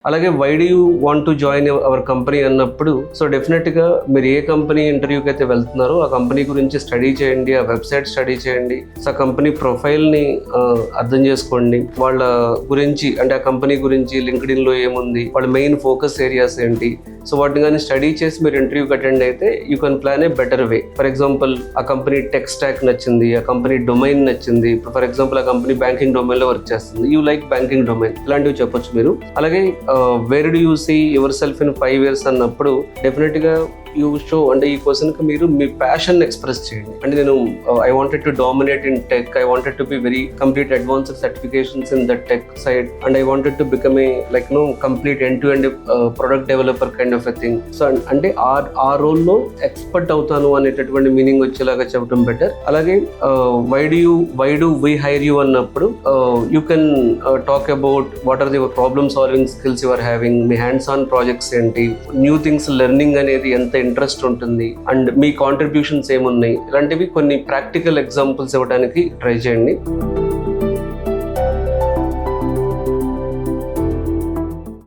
అలాగే why do you want to join our company అన్నప్పుడు so డెఫినెట్గా మీరు ఏ కంపెనీ ఇంటర్వ్యూకి అయితే వెళ్తున్నారో ఆ కంపెనీ గురించి స్టడీ చేయండి, ఆ వెబ్సైట్ స్టడీ చేయండి, సో ఆ కంపెనీ ప్రొఫైల్ని అర్థం చేసుకోండి, వాళ్ళ గురించి అంటే ఆ కంపెనీ గురించి లింక్డ్ఇన్లో ఏముంది, వాళ్ళ మెయిన్ ఫోకస్ ఏరియాస్ ఏంటి, సో వాటిని కానీ స్టడీ చేసి మీరు ఇంటర్వ్యూకి అటెండ్ అయితే you can plan a better way. For example ఆ కంపెనీ టెక్ స్టాక్ నచ్చింది, ఆ కంపెనీ డొమైన్ నచ్చింది, ఇప్పుడు ఫర్ ఎగ్జాంపుల్ ఆ కంపెనీ బ్యాంకింగ్ డొమైన్లో వర్క్ చేస్తుంది, యూ లైక్ బ్యాంకింగ్ డొమైన్, ఇలాంటివి చెప్పొచ్చు మీరు. అలాగే where do you see yourself in 5 years అన్నప్పుడు డెఫినెట్గా యూ షో అంటే ఈ క్వశ్చన్కి మీరు మీ ప్యాషన్ ఎక్స్ప్రెస్ చేయండి. అంటే నేను I wanted to dominate in tech, I wanted to be very complete advanced certifications in the tech side and I wanted to become a like complete end to end product developer kind of a thing. So అంటే ఆ రోల్లో expert అవుతాను అనేటటువంటి meaning వచ్చేలాగా చెప్పడం better. అలాగే why do we hire you అన్నప్పుడు you can talk about what are the problem solving skills you are having, మీ హ్యాండ్స్ ఆన్ ప్రాజెక్ట్స్ ఏంటి, న్యూ థింగ్స్ లెర్నింగ్ అనేది ఎంత ఇంట్రెస్ట్ ఉంటుంది అండ్ మీ కాంట్రిబ్యూషన్స్ ఏమున్నాయి, ఇలాంటివి కొన్ని ప్రాక్టికల్ ఎగ్జాంపుల్స్ ఇవ్వడానికి ట్రై చేయండి.